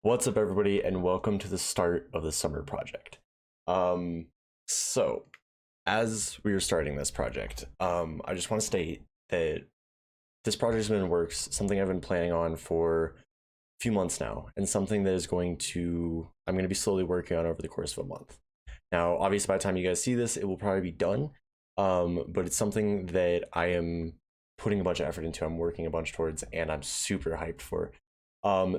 What's up, everybody, and welcome to the start of the summer project. So as we are starting this project, I just want to state that this project has been in the works, something I've been planning on for a few months now, and something that is I'm going to be slowly working on over the course of a month. Now, obviously, by the time you guys see this, it will probably be done, but it's something that I am putting a bunch of effort into, I'm working a bunch towards, and I'm super hyped for.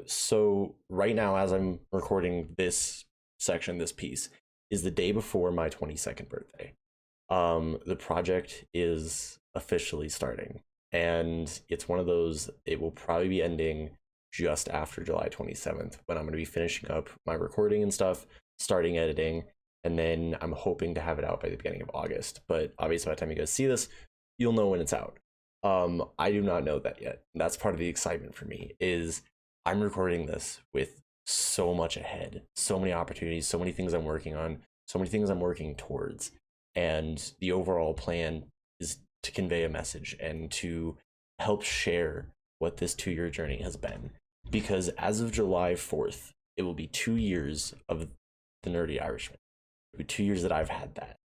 So right now, as I'm recording this section, this piece is the day before my 22nd birthday. The project is officially starting, and it's one of those, it will probably be ending just after July 27th, when I'm going to be finishing up my recording and stuff, starting editing, and then I'm hoping to have it out by the beginning of August. But obviously, by the time you guys see this, you'll know when it's out. I do not know that yet. That's part of the excitement for me, is I'm recording this with so much ahead, so many opportunities, so many things I'm working on, so many things I'm working towards. And the overall plan is to convey a message and to help share what this 2-year journey has been. Because as of July 4th, it will be 2 years of the Nerdy Irishman. It will be 2 years that I've had that.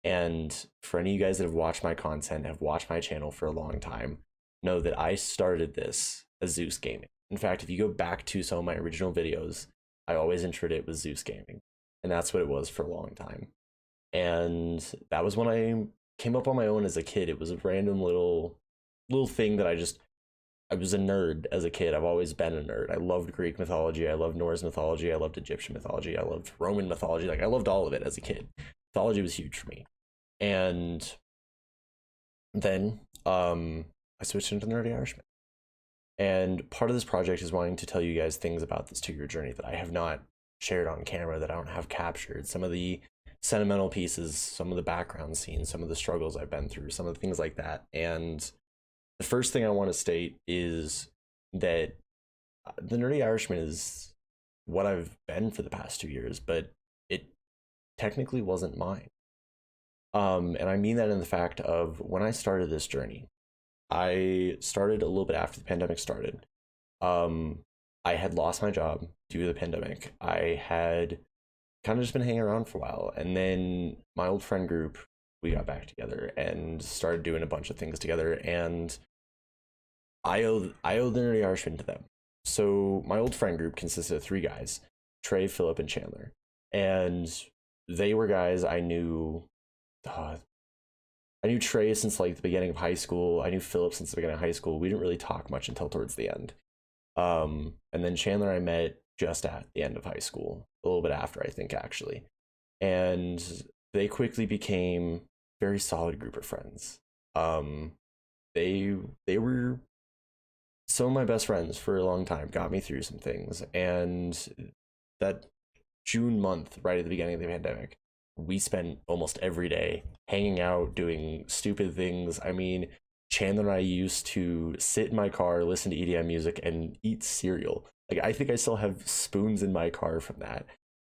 And for any of you guys that have watched my content, have watched my channel for a long time, know that I started this as Zeus Gaming. In fact, if you go back to some of my original videos, I always introed it with Zeus Gaming, and that's what it was for a long time. And that was when I came up on my own as a kid. It was a random little thing that I was a nerd as a kid. I've always been a nerd. I loved Greek mythology, I loved Norse mythology, I loved Egyptian mythology, I loved Roman mythology. Like, I loved all of it as a kid. Mythology was huge for me. And then I switched into Nerdy Irishman. And part of this project is wanting to tell you guys things about this 2-year journey that I have not shared on camera, that I don't have captured. Some of the sentimental pieces, some of the background scenes, some of the struggles I've been through, some of the things like that. And the first thing I want to state is that the Nerdy Irishman is what I've been for the past 2 years, but it technically wasn't mine. And I mean that in the fact of, when I started this journey, I started a little bit after the pandemic started. I had lost my job due to the pandemic. I had kind of just been hanging around for a while, and then my old friend group, we got back together and started doing a bunch of things together, and I owe the Nerdy Irishman to them. So my old friend group consisted of 3 guys: Trey, Philip, and Chandler, and they were guys I knew. I knew Trey since like the beginning of high school. I knew Philip since the beginning of high school. We didn't really talk much until towards the end. And then Chandler I met just at the end of high school, a little bit after, I think, actually. And they quickly became a very solid group of friends. They were some of my best friends for a long time, got me through some things. And that June month, right at the beginning of the pandemic, we spent almost every day hanging out, doing stupid things. I mean, Chandler and I used to sit in my car, listen to EDM music, and eat cereal. Like, I think I still have spoons in my car from that.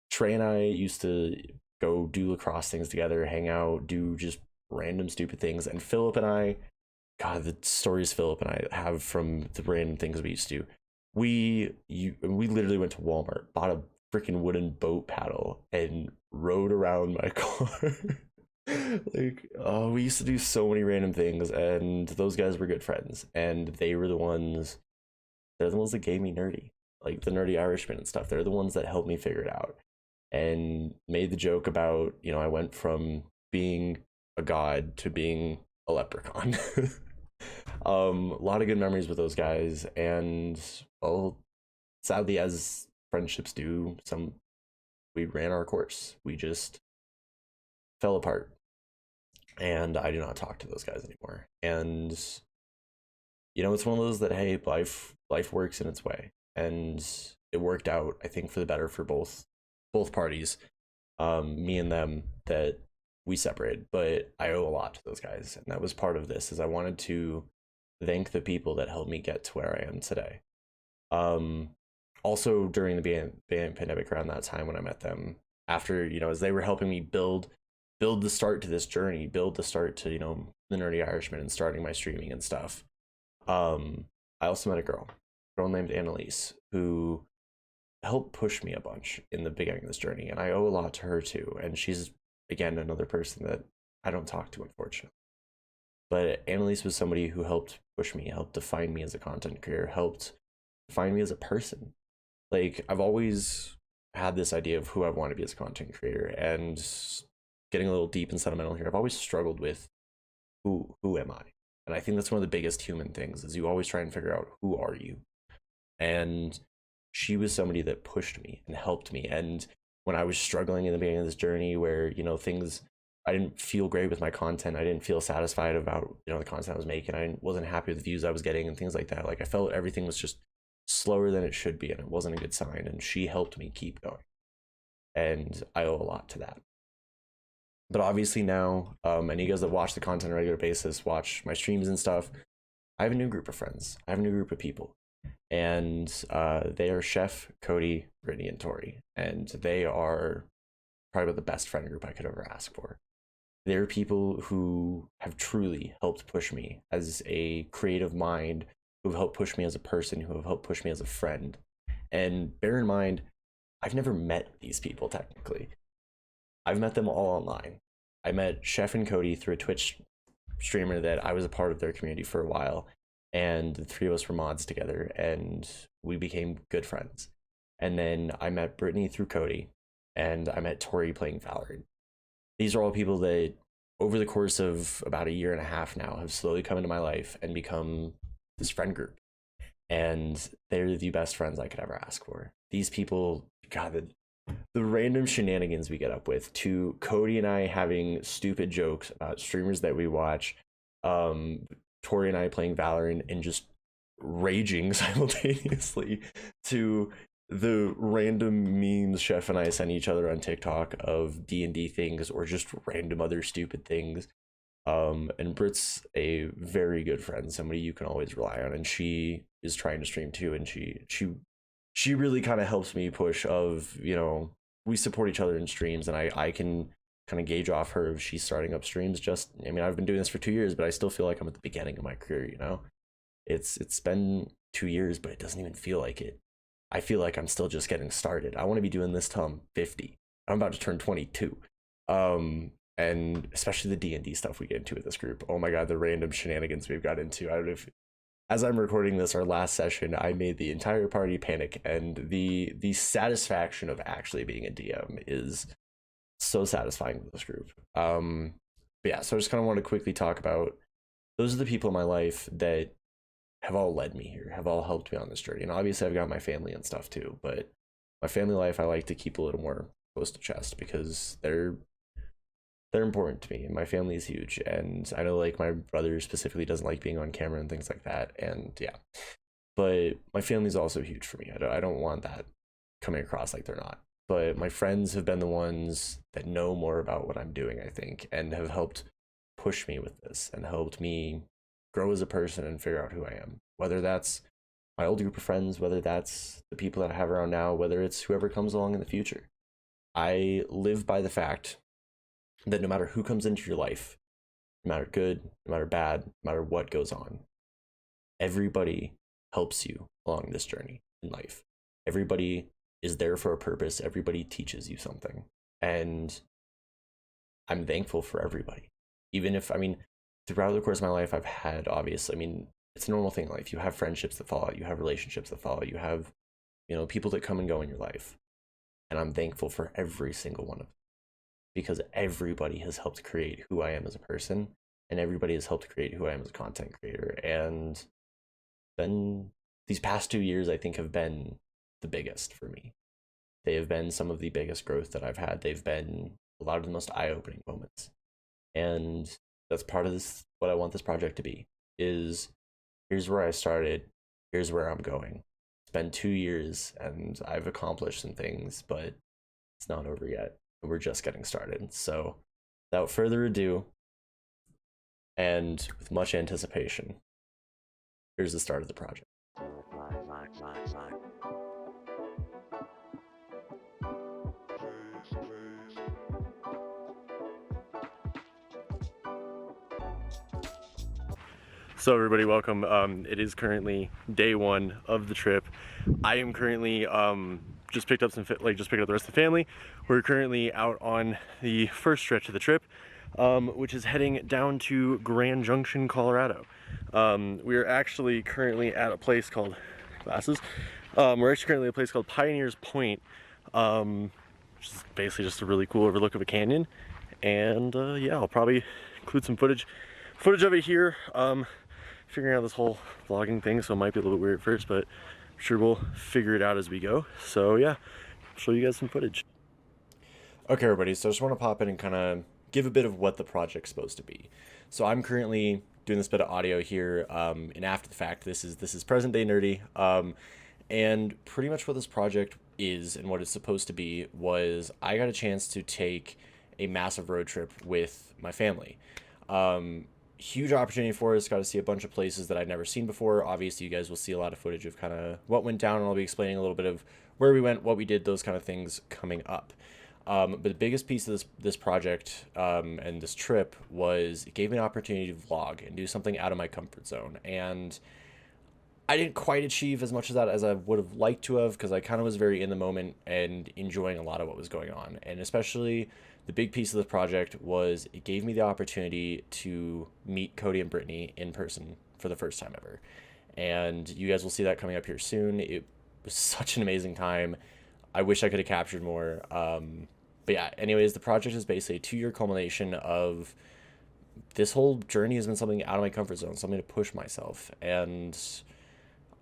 Trey and I used to go do lacrosse things together, hang out, do just random stupid things. And Philip and I, God, the stories Philip and I have from the random things we used to do. We literally went to Walmart, bought a freaking wooden boat paddle, and rode around my car. Like, oh, we used to do so many random things, and those guys were good friends, and they're the ones that gave me nerdy, like the Nerdy Irishman and stuff. They're the ones that helped me figure it out, and made the joke about, I went from being a god to being a leprechaun. A lot of good memories with those guys, and, well, sadly, as friendships do, we ran our course. We just fell apart, and I do not talk to those guys anymore. And it's one of those that, hey, life works in its way, and it worked out, I think, for the better for both parties, me and them, that we separated. But I owe a lot to those guys, and that was part of this, is I wanted to thank the people that helped me get to where I am today. Also, during the pandemic, around that time when I met them, after, as they were helping me build the start to this journey, build the start to, the Nerdy Irishman and starting my streaming and stuff, I also met a girl named Annalise, who helped push me a bunch in the beginning of this journey, and I owe a lot to her too. And she's, again, another person that I don't talk to, unfortunately. But Annalise was somebody who helped push me, helped define me as a content creator, helped define me as a person. Like, I've always had this idea of who I want to be as a content creator, and getting a little deep and sentimental here, I've always struggled with who am I? And I think that's one of the biggest human things, is you always try and figure out, who are you? And she was somebody that pushed me and helped me. And when I was struggling in the beginning of this journey, where, you know, things, I didn't feel great with my content, I didn't feel satisfied about, you know, the content I was making, I wasn't happy with the views I was getting and things like that. Like, I felt everything was just slower than it should be, and it wasn't a good sign. And she helped me keep going, and I owe a lot to that. But obviously now, and you guys that watch the content on a regular basis, watch my streams and stuff, I have a new group of friends. I have a new group of people. And they are Chef, Cody, Brittany, and Tori. And they are probably about the best friend group I could ever ask for. They're people who have truly helped push me as a creative mind, who have helped push me as a person, who have helped push me as a friend. And bear in mind, I've never met these people technically. I've met them all online. I met Chef and Cody through a Twitch streamer that I was a part of their community for a while, and the three of us were mods together, and we became good friends. And then I met Brittany through Cody, and I met Tori playing Valorant. These are all people that, over the course of about a year and a half now, have slowly come into my life and become this friend group. And they're the best friends I could ever ask for. These people, God, the random shenanigans we get up with, to Cody and I having stupid jokes about streamers that we watch, Tori and I playing Valorant and just raging simultaneously, to the random memes Chef and I send each other on TikTok of D&D things, or just random other stupid things. And Britt's a very good friend, somebody you can always rely on, and she is trying to stream too, and she really kind of helps me push of, you know, we support each other in streams, and I can kind of gauge off her if she's starting up streams. Just, I mean, I've been doing this for 2 years, but I still feel like I'm at the beginning of my career, you know? It's been 2 years, but it doesn't even feel like it. I feel like I'm still just getting started. I want to be doing this till I'm 50. I'm about to turn 22. And especially the D&D stuff we get into with this group. Oh my God, the random shenanigans we've got into. I don't know if, as I'm recording this, our last session, I made the entire party panic, and the satisfaction of actually being a DM is so satisfying with this group. But yeah, so I just kind of want to quickly talk about, those are the people in my life that have all led me here, have all helped me on this journey. And obviously I've got my family and stuff too, but my family life I like to keep a little more close to chest, because they're important to me, and my family is huge. And I know, like, my brother specifically doesn't like being on camera and things like that, and yeah, but my family's also huge for me. I don't want that coming across like they're not. But my friends have been the ones that know more about what I'm doing, I think, and have helped push me with this and helped me grow as a person and figure out who I am, whether that's my old group of friends, whether that's the people that I have around now, whether it's whoever comes along in the future. I live by the fact that no matter who comes into your life, no matter good, no matter bad, no matter what goes on, everybody helps you along this journey in life. Everybody is there for a purpose. Everybody teaches you something. And I'm thankful for everybody. Even if, I mean, throughout the course of my life, I've had, obviously, I mean, it's a normal thing in life. You have friendships that fall out. You have relationships that fall out. You have, you know, people that come and go in your life. And I'm thankful for every single one of them, because everybody has helped create who I am as a person, and everybody has helped create who I am as a content creator. And then these past 2 years, I think, have been the biggest for me. They have been some of the biggest growth that I've had. They've been a lot of the most eye-opening moments. And that's part of this, what I want this project to be, is here's where I started, here's where I'm going. It's been 2 years and I've accomplished some things, but it's not over yet. We're just getting started. So without further ado, and with much anticipation, here's the start of the project. So everybody, welcome. It is currently day one of the trip. I am currently just picked up the rest of the family. We're currently out on the first stretch of the trip, which is heading down to Grand Junction, Colorado. We are actually currently at a place called Pioneers Point, which is basically just a really cool overlook of a canyon. And yeah, I'll probably include some footage of it here. Figuring out this whole vlogging thing, so it might be a little bit weird at first, but I'm sure we'll figure it out as we go. So yeah, I'll show you guys some footage. Okay, everybody, so I just want to pop in and kind of give a bit of what the project's supposed to be. So I'm currently doing this bit of audio here, and after the fact, this is present day nerdy, and pretty much what this project is and what it's supposed to be was I got a chance to take a massive road trip with my family. Huge opportunity for us, got to see a bunch of places that I'd never seen before. Obviously, you guys will see a lot of footage of kind of what went down, and I'll be explaining a little bit of where we went, what we did, those kind of things coming up. But the biggest piece of this project and this trip was it gave me an opportunity to vlog and do something out of my comfort zone. And I didn't quite achieve as much of that as I would have liked to have, because I kind of was very in the moment and enjoying a lot of what was going on. And especially the big piece of the project was it gave me the opportunity to meet Cody and Brittany in person for the first time ever. And you guys will see that coming up here soon. It was such an amazing time. I wish I could have captured more. But yeah, anyways, the project is basically a 2-year culmination of this whole journey has been something out of my comfort zone, something to push myself. And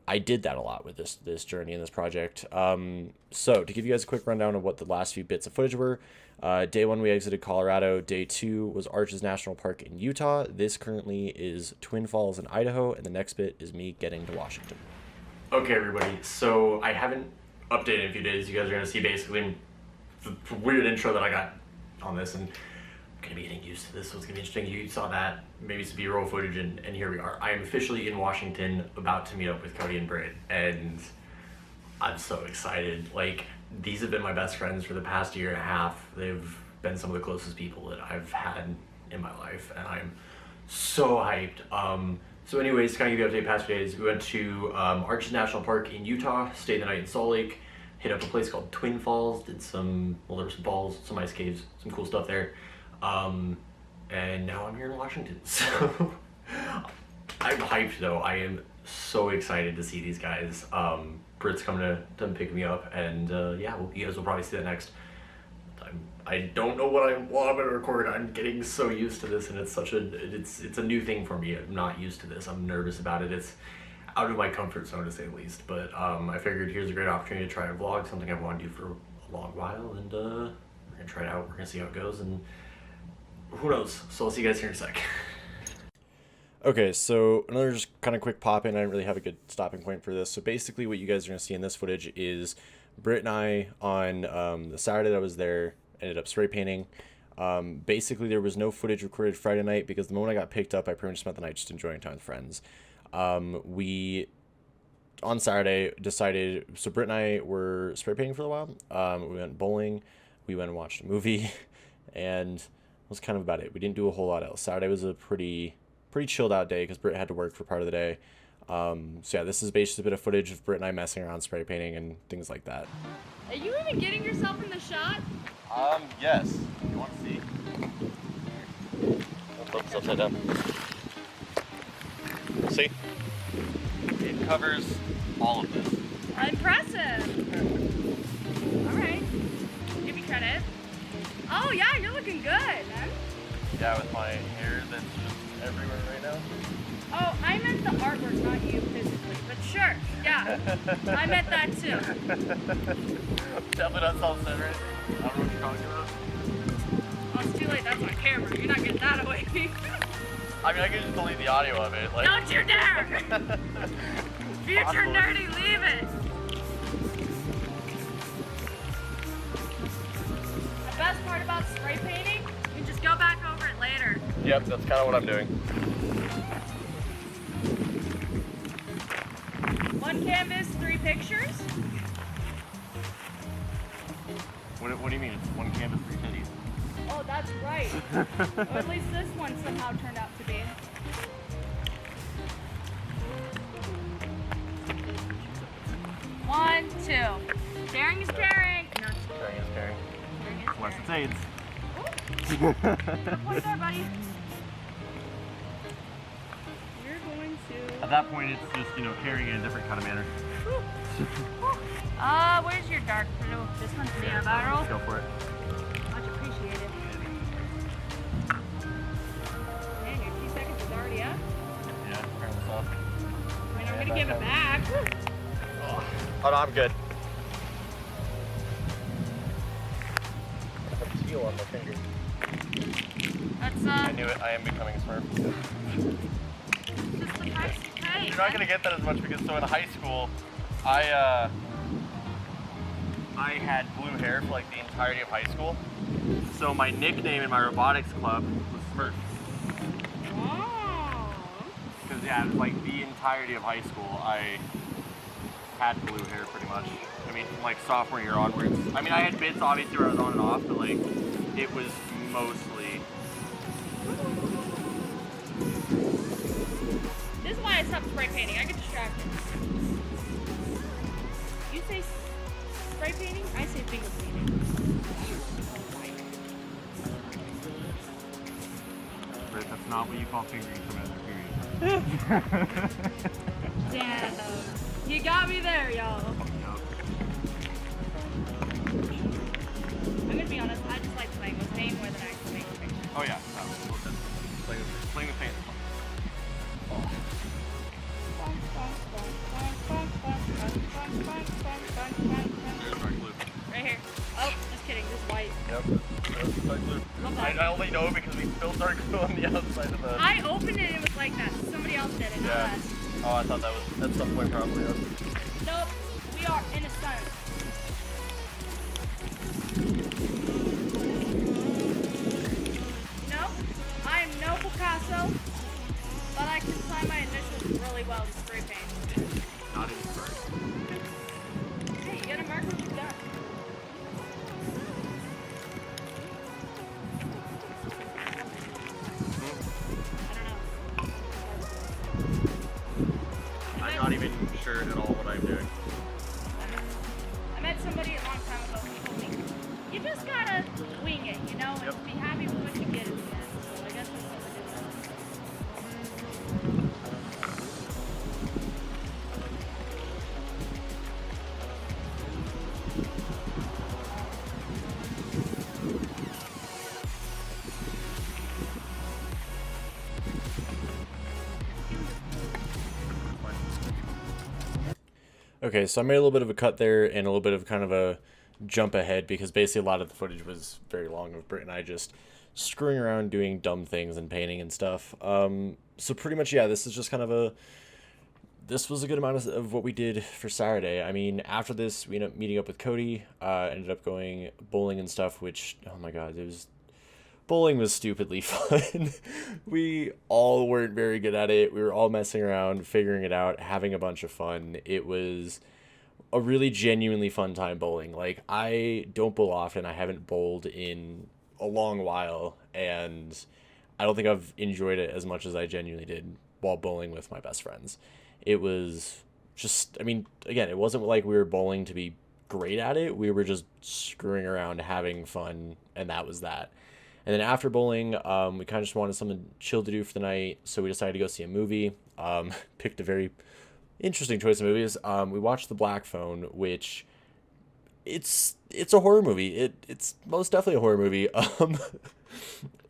I did that a lot with this journey and this project. So to give you guys a quick rundown of what the last few bits of footage were, day 1 we exited Colorado. Day 2 was Arches National Park in Utah. This currently is Twin Falls in Idaho, and the next bit is me getting to Washington. Okay, everybody. So I haven't updated in a few days. You guys are gonna see basically the weird intro that I got on this, and I'm gonna be getting used to this, so it's gonna be interesting. You saw that, maybe some B-roll footage, and here we are. I am officially in Washington, about to meet up with Cody and Britt, and I'm so excited. Like, these have been my best friends for the past year and a half. They've been some of the closest people that I've had in my life, and I'm so hyped. So anyways, to kind of give you an update past few days, we went to Arches National Park in Utah, stayed the night in Salt Lake, hit up a place called Twin Falls, did some, well, there were some falls, some ice caves, some cool stuff there. And now I'm here in Washington. So I'm hyped though. I am so excited to see these guys. Britt's coming to pick me up, and yeah, you guys will probably see that next time. I don't know what I'm gonna record. I'm getting so used to this, and it's such it's a new thing for me. I'm not used to this. I'm nervous about it. It's out of my comfort zone, to say the least. But I figured here's a great opportunity to try a vlog, something I've wanted to do for a long while, and we're gonna try it out. We're gonna see how it goes, and who knows? So I'll see you guys here in a sec. Okay, so another just kind of quick pop in. I didn't really have a good stopping point for this. So basically what you guys are going to see in this footage is Britt and I on the Saturday that I was there ended up spray painting. Basically there was no footage recorded Friday night because the moment I got picked up, I pretty much spent the night just enjoying time with friends. We, on Saturday, decided, so Britt and I were spray painting for a while. We went bowling, we went and watched a movie, and that was kind of about it. We didn't do a whole lot else. Saturday was a pretty chilled out day because Britt had to work for part of the day. So yeah, this is basically a bit of footage of Britt and I messing around spray painting and things like that. Are you even getting yourself in the shot? Yes. You want to see? I'll flip this upside down. See? It covers all of this. Impressive. All right. Give me credit. Oh yeah, you're looking good, man. Yeah, with my hair that's just everywhere right now. Oh, I meant the artwork, not you physically. But sure, yeah. I meant that too. Definitely not self-centered. I don't know what you're talking about. Oh, it's too late. That's on camera. You're not getting that away. I mean, I can just delete the audio of it. Like... Don't you dare! Future nerdy, leave it. The best part about spray painting, you can just go back over it later. Yep, that's kind of what I'm doing. One canvas, 3 pictures. What do you mean? It's one canvas, 3 titties? Oh, that's right. Or at least this one somehow turned out to be. 1, 2. Caring is caring. No, Caring is caring. caring is Unless it's caring. AIDS. Good point there, buddy. You're going to. At that point, it's just, you know, caring in a different kind of manner. Where's your dark blue? This one's the viral. Go for it. Much appreciated. Man, your 2 seconds is already up. Yeah, turn this off. I mean, I'm gonna give it back. Oh, no, I'm good. I have teal on my finger. That's I knew it. I am becoming a Smurf. just the price you pay. You're not gonna get that as much because so in high school, I had blue hair for like the entirety of high school. So my nickname in my robotics club was Smurf. Oh. Because yeah, it was like the entirety of high school, I had blue hair pretty much. I mean, from like sophomore year onwards. I mean, I had bits obviously where I was on and off, but like it was mostly. This is why I stopped spray painting. I get distracted. You say spray painting, I say finger painting. Right, that's not what you call fingering from another period. Damn. You got me there, y'all. I'm gonna be honest, I just like playing with paint more than actually making pictures. Oh yeah, no, well, that's playing with paint is fun. There's dark blue. Right here. Oh, just kidding, this is white. Yep, that's dark blue. Love I that. only know because we spilled dark blue on the outside of the. I opened it and it was like that. Somebody else did it, not Yeah. us. Oh, I thought that was at some point probably us. Nope, we are innocent. Nope, I am no Picasso, but I can sign my initials really well to spray paint. Not in Smurf. Hey, you gotta mark what you've done. I'm not even sure at all what I'm doing. I met somebody a long time ago who told me, you just gotta wing it, you know, and Yep. be happy with what you get at the end. So I guess that's what we're doing. Okay, so I made a little bit of a cut there and a little bit of kind of a jump ahead because basically a lot of the footage was very long of Britt and I just screwing around doing dumb things and painting and stuff. So pretty much, yeah, this is just kind of this was a good amount of what we did for Saturday. I mean, after this, we ended up meeting up with Cody, ended up going bowling and stuff, which, oh my God, bowling was stupidly fun. We all weren't very good at it. We were all messing around, figuring it out, having a bunch of fun. It was a really genuinely fun time bowling. Like, I don't bowl often. I haven't bowled in a long while, and I don't think I've enjoyed it as much as I genuinely did while bowling with my best friends. It was just, I mean, again, it wasn't like we were bowling to be great at it. We were just screwing around, having fun, and that was that. And then after bowling, we kind of just wanted something chill to do for the night, so we decided to go see a movie. Picked a very interesting choice of movies. We watched The Black Phone, which it's a horror movie. It's most definitely a horror movie.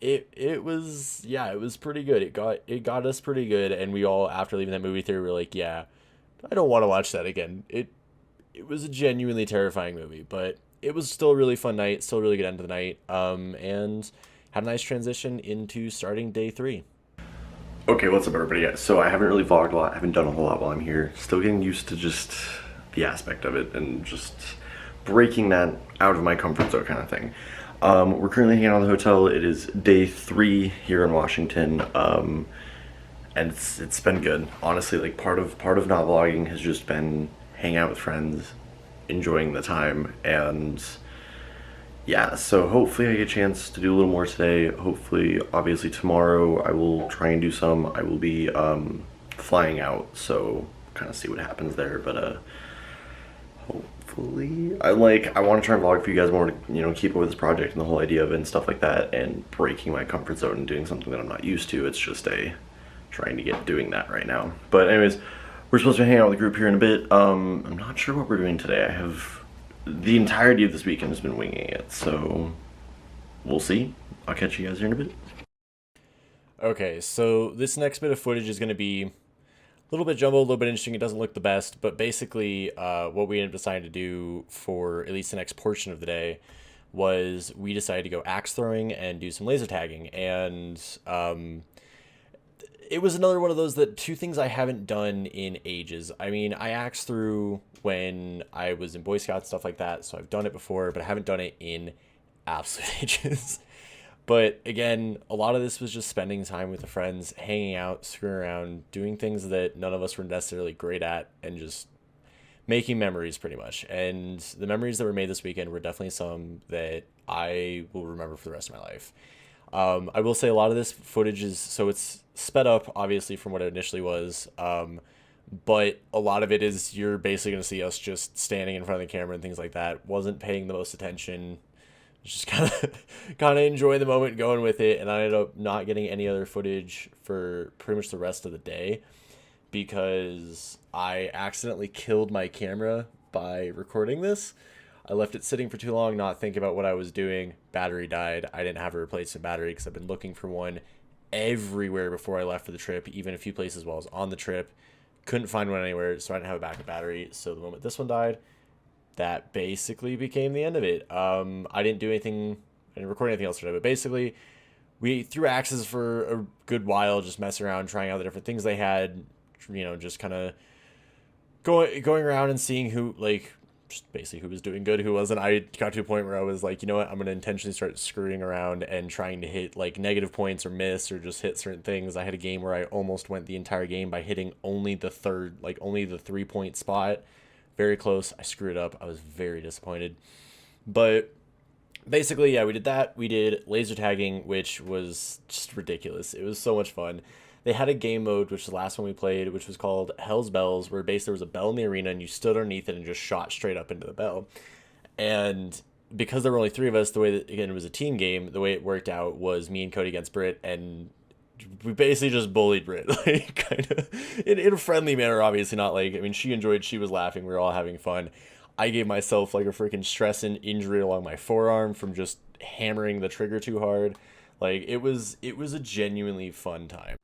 It was pretty good. It got us pretty good, and we all, after leaving that movie theater, were like, yeah, I don't want to watch that again. It was a genuinely terrifying movie, but it was still a really fun night, still a really good end of the night, and had a nice transition into starting day 3. Okay, what's up everybody? So I haven't really vlogged a lot, I haven't done a whole lot while I'm here. Still getting used to just the aspect of it and just breaking that out of my comfort zone kind of thing. We're currently hanging out in the hotel. It is day 3 here in Washington, and it's been good. Honestly, like part of not vlogging has just been hanging out with friends, enjoying the time, and yeah, so hopefully I get a chance to do a little more today. Hopefully, obviously tomorrow I will try and do some. I will be flying out, so kind of see what happens there, but Hopefully, I want to try and vlog for you guys more to, you know, keep up with this project and the whole idea of it and stuff like that, and breaking my comfort zone and doing something that I'm not used to. It's just trying to get doing that right now. But anyways, we're supposed to hang out with the group here in a bit. I'm not sure what we're doing today. I have the entirety of this weekend has been winging it, so we'll see. I'll catch you guys here in a bit. Okay, so this next bit of footage is going to be a little bit jumbled, a little bit interesting. It doesn't look the best, but basically what we ended up deciding to do for at least the next portion of the day was we decided to go axe throwing and do some laser tagging. And it was another one of those that two things I haven't done in ages. I mean, I axe threw when I was in Boy Scouts, stuff like that, so I've done it before, but I haven't done it in absolute ages. But again, a lot of this was just spending time with the friends, hanging out, screwing around, doing things that none of us were necessarily great at, and just making memories pretty much. And the memories that were made this weekend were definitely some that I will remember for the rest of my life. I will say a lot of this footage is, so it's sped up obviously from what it initially was. But a lot of it is you're basically going to see us just standing in front of the camera and things like that. Wasn't paying the most attention. Just kind of enjoy the moment, going with it. And I ended up not getting any other footage for pretty much the rest of the day because I accidentally killed my camera by recording this. I left it sitting for too long, not thinking about what I was doing. Battery died. I didn't have a replacement battery because I've been looking for one everywhere before I left for the trip, even a few places while I was on the trip. Couldn't find one anywhere, so I didn't have a backup battery. So the moment this one died, that basically became the end of it. I didn't do anything, I didn't record anything else today, but basically we threw axes for a good while, just messing around, trying out the different things they had, you know, just kind of going around and seeing who, like, just basically who was doing good, who wasn't. I got to a point where I was like, you know what, I'm going to intentionally start screwing around and trying to hit like negative points or miss or just hit certain things. I had a game where I almost went the entire game by hitting only the 3-point spot. Very close. I screwed up. I was very disappointed. But basically, yeah, we did that. We did laser tagging, which was just ridiculous. It was so much fun. They had a game mode, which was the last one we played, which was called Hell's Bells, where basically there was a bell in the arena and you stood underneath it and just shot straight up into the bell. And because there were only three of us, the way that, again, it was a team game, the way it worked out was me and Cody against Britt, and we basically just bullied Britt, like, kind of in a friendly manner, obviously not like, I mean, she enjoyed, she was laughing, we were all having fun. I gave myself like a freaking stress and injury along my forearm from just hammering the trigger too hard. Like, it was a genuinely fun time.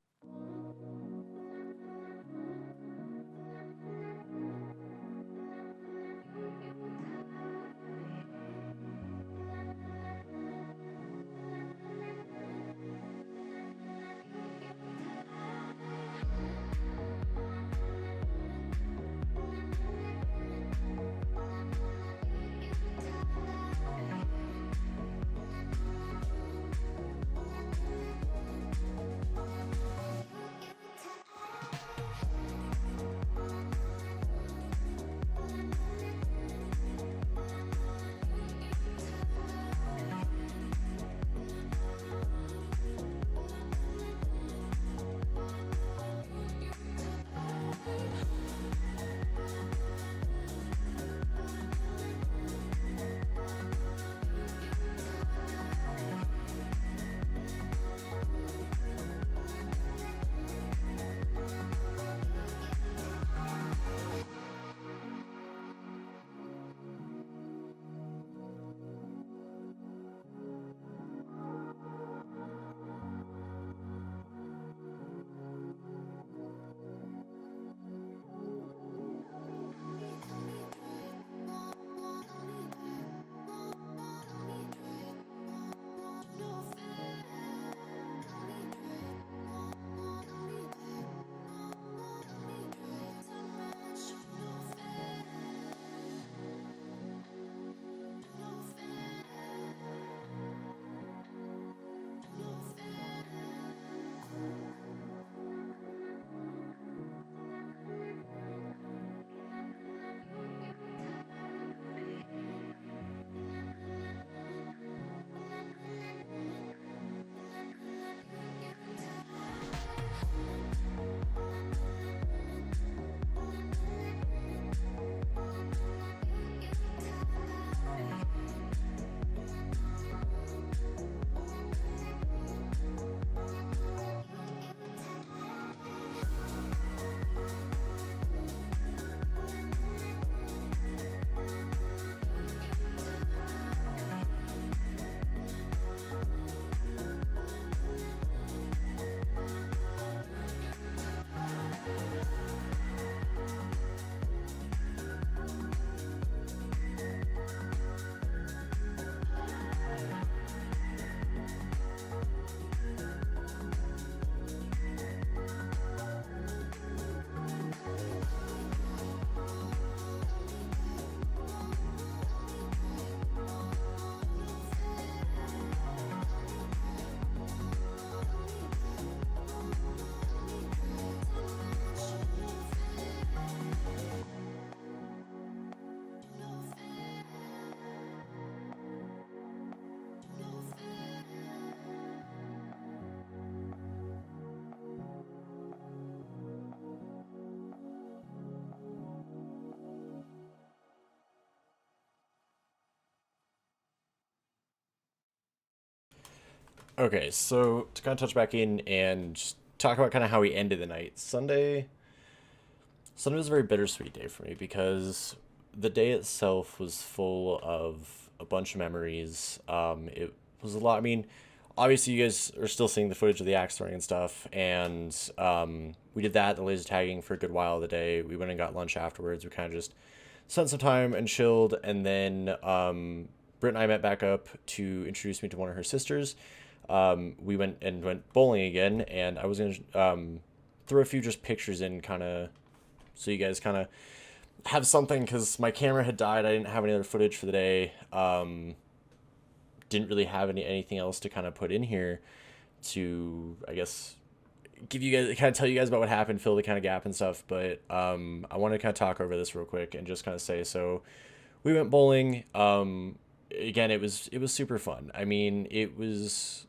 Okay, so to kind of touch back in and just talk about kind of how we ended the night. Sunday was a very bittersweet day for me because the day itself was full of a bunch of memories. It was a lot. I mean, obviously you guys are still seeing the footage of the axe throwing and stuff, and we did that, the laser tagging for a good while of the day. We went and got lunch afterwards. We kind of just spent some time and chilled, and then Britt and I met back up to introduce me to one of her sisters. We went bowling again, and I was gonna throw a few just pictures in, kind of, so you guys kind of have something, because my camera had died. I didn't have any other footage for the day. Didn't really have anything else to kind of put in here to, I guess, give you guys, kind of tell you guys about what happened, fill the kind of gap and stuff. But I want to kind of talk over this real quick and just kind of say, so we went bowling. Again, it was super fun. I mean, it was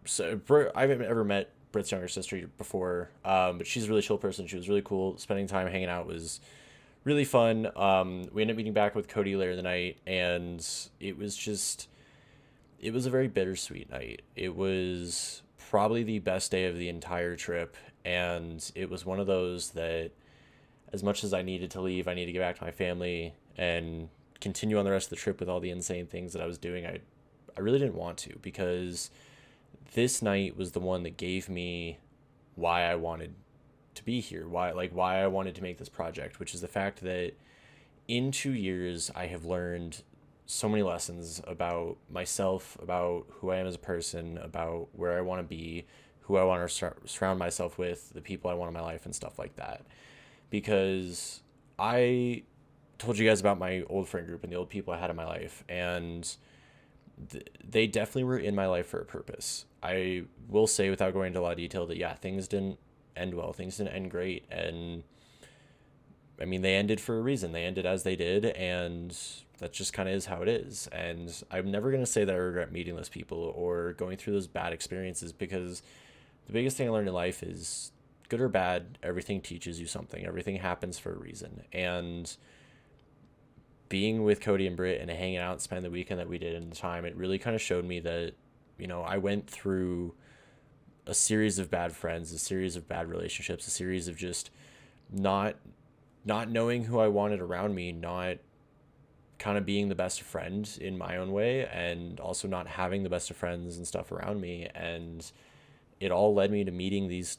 so I haven't ever met Britt's younger sister before, but she's a really chill person. She was really cool. Spending time hanging out was really fun. We ended up meeting back with Cody later in the night, and it was a very bittersweet night. It was probably the best day of the entire trip, and it was one of those that, as much as I needed to leave, I needed to get back to my family and continue on the rest of the trip with all the insane things that I was doing. I really didn't want to, because this night was the one that gave me why I wanted to be here, why I wanted to make this project, which is the fact that in 2 years I have learned so many lessons about myself, about who I am as a person, about where I want to be, who I want to surround myself with, the people I want in my life, and stuff like that. Because I told you guys about my old friend group and the old people I had in my life, and they definitely were in my life for a purpose. I will say, without going into a lot of detail, that yeah, things didn't end well, things didn't end great, and I mean, they ended for a reason. They ended as they did, and that just kind of is how it is. And I'm never going to say that I regret meeting those people or going through those bad experiences, because the biggest thing I learned in life is, good or bad, everything teaches you something. Everything happens for a reason. And being with Cody and Britt and hanging out and spending the weekend that we did in the time, it really kind of showed me that, I went through a series of bad friends, a series of bad relationships, a series of just not knowing who I wanted around me, not kind of being the best friend in my own way, and also not having the best of friends and stuff around me. And it all led me to meeting these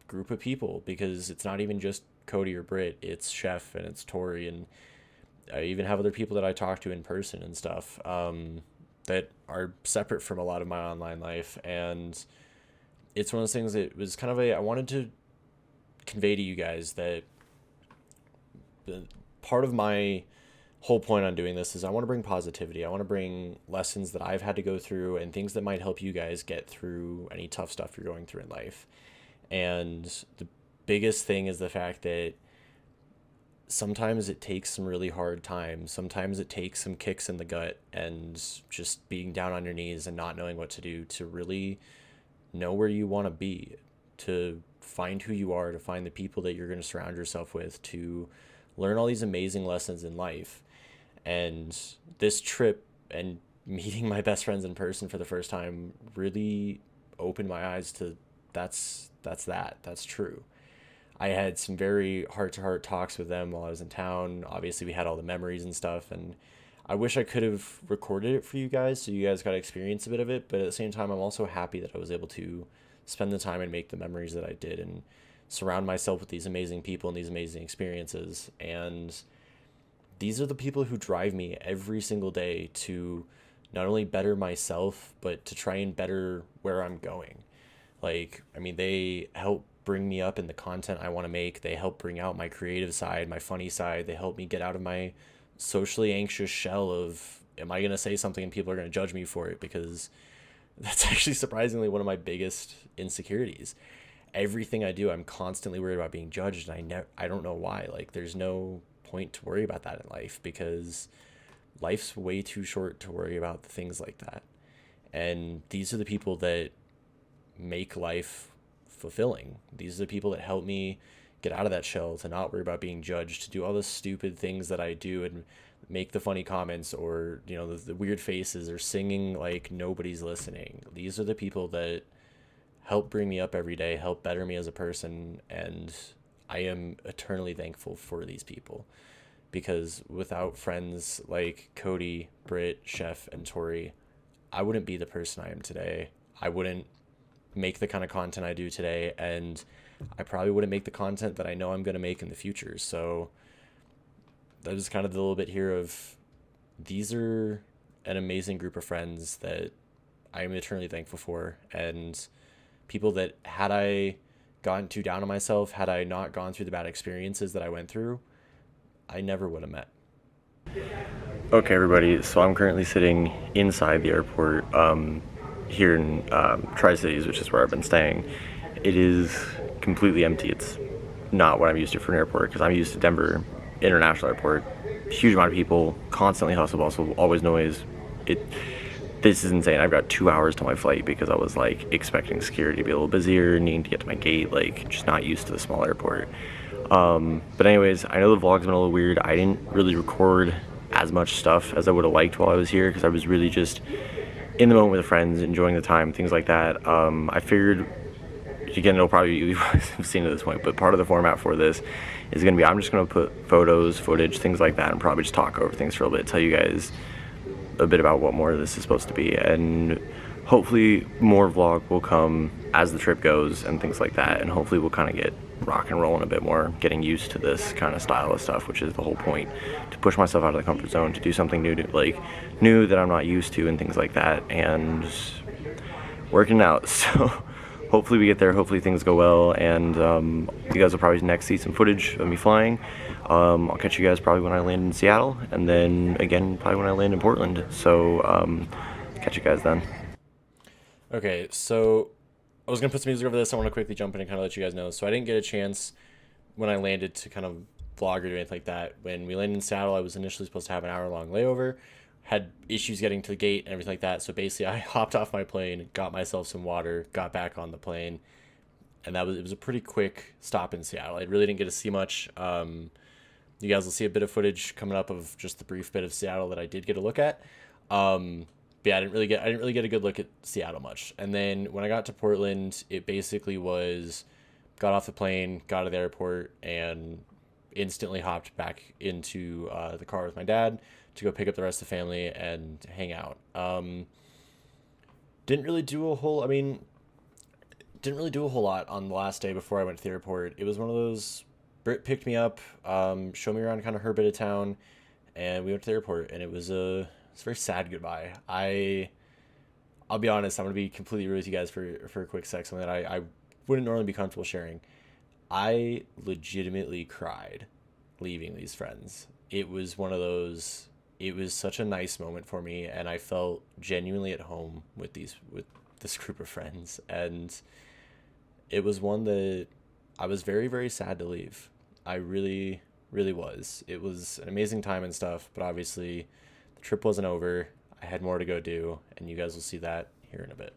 group of people, because it's not even just Cody or Britt, it's Chef and it's Tori, and I even have other people that I talk to in person and stuff, that are separate from a lot of my online life. And it's one of those things that was kind of I wanted to convey to you guys that part of my whole point on doing this is I want to bring positivity. I want to bring lessons that I've had to go through and things that might help you guys get through any tough stuff you're going through in life. And the biggest thing is the fact that sometimes it takes some really hard times. Sometimes it takes some kicks in the gut and just being down on your knees and not knowing what to do to really know where you want to be, to find who you are, to find the people that you're going to surround yourself with, to learn all these amazing lessons in life. And this trip and meeting my best friends in person for the first time really opened my eyes to that's true. I had some very heart-to-heart talks with them while I was in town. Obviously, we had all the memories and stuff, and I wish I could have recorded it for you guys so you guys got to experience a bit of it. But at the same time, I'm also happy that I was able to spend the time and make the memories that I did and surround myself with these amazing people and these amazing experiences. And these are the people who drive me every single day to not only better myself, but to try and better where I'm going. Like, I mean, they help bring me up in the content I want to make. They help bring out my creative side, my funny side. They help me get out of my socially anxious shell of, am I going to say something and people are going to judge me for it? Because that's actually surprisingly one of my biggest insecurities. Everything I do, I'm constantly worried about being judged, and I don't know why. Like, there's no point to worry about that in life, because life's way too short to worry about things like that. And these are the people that make life fulfilling. These are the people that help me get out of that shell, to not worry about being judged, to do all the stupid things that I do and make the funny comments, or the weird faces, or singing like nobody's listening. These are the people that help bring me up every day, help better me as a person, and I am eternally thankful for these people, because without friends like Cody, Britt, Chef, and Tori, I wouldn't be the person I am today. I wouldn't make the kind of content I do today, and I probably wouldn't make the content that I know I'm going to make in the future. So that is kind of the little bit here of, these are an amazing group of friends that I am eternally thankful for, and people that, had I gotten too down on myself, had I not gone through the bad experiences that I went through, I never would have met. Okay, everybody, so I'm currently sitting inside the airport here in Tri-Cities, which is where I've been staying. It is completely empty. It's not what I'm used to for an airport, because I'm used to Denver International Airport. Huge amount of people, constantly hustle bustle, always noise. This is insane. I've got 2 hours to my flight because I was like expecting security to be a little busier, needing to get to my gate, like just not used to the small airport. But anyways, I know the vlog's been a little weird. I didn't really record as much stuff as I would have liked while I was here, because I was really just in the moment with the friends, enjoying the time, things like that. I figured, again, it'll probably, you've seen it at this point, but part of the format for this is going to be, I'm just going to put photos, footage, things like that, and probably just talk over things for a little bit, tell you guys a bit about what more of this is supposed to be, and hopefully more vlog will come as the trip goes and things like that, and hopefully we'll kind of get rock and rolling a bit more, getting used to this kind of style of stuff, which is the whole point, to push myself out of the comfort zone, to do something new that I'm not used to, and things like that, and working out. So hopefully we get there, hopefully things go well, and you guys will probably next see some footage of me flying. I'll catch you guys probably when I land in Seattle, and then again probably when I land in Portland. So catch you guys then. Okay, so I was going to put some music over this. I want to quickly jump in and kind of let you guys know. So I didn't get a chance when I landed to kind of vlog or do anything like that. When we landed in Seattle, I was initially supposed to have an hour-long layover, had issues getting to the gate and everything like that. So basically I hopped off my plane, got myself some water, got back on the plane, and it was a pretty quick stop in Seattle. I really didn't get to see much. You guys will see a bit of footage coming up of just the brief bit of Seattle that I did get a look at. But yeah, I didn't really get a good look at Seattle much. And then when I got to Portland, it basically was, got off the plane, got to the airport, and instantly hopped back into the car with my dad to go pick up the rest of the family and hang out. Didn't really do a whole lot on the last day before I went to the airport. It was one of those, Britt picked me up, showed me around kind of her bit of town, and we went to the airport, and it's a very sad goodbye. I'll be honest, I'm going to be completely real with you guys for a quick sec, something that I wouldn't normally be comfortable sharing. I legitimately cried leaving these friends. It was one of those, it was such a nice moment for me, and I felt genuinely at home with this group of friends, and it was one that I was very, very sad to leave. I really, really was. It was an amazing time and stuff, but obviously the trip wasn't over. I had more to go do, and you guys will see that here in a bit.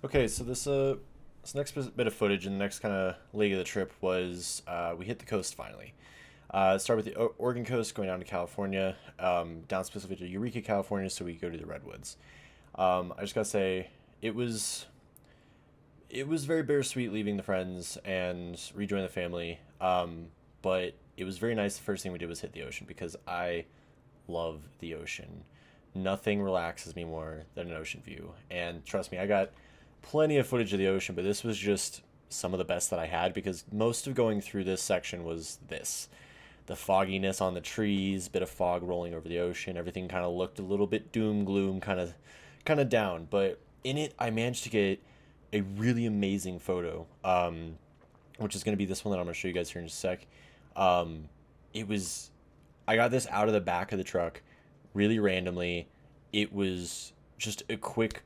Okay, so this next bit of footage and the next kind of leg of the trip was we hit the coast finally. Start with the Oregon coast, going down to California, down specifically to Eureka, California, so we go to the Redwoods. I just gotta say, it was very bittersweet leaving the friends and rejoining the family. But it was very nice. The first thing we did was hit the ocean because I love the ocean. Nothing relaxes me more than an ocean view. And trust me, I got plenty of footage of the ocean, but this was just some of the best that I had because most of going through this section was this. The fogginess on the trees, bit of fog rolling over the ocean, everything kind of looked a little bit doom gloom, kind of down. But in it, I managed to get a really amazing photo, which is going to be this one that I'm going to show you guys here in just a sec. It was, I got this out of the back of the truck really randomly. It was just a quick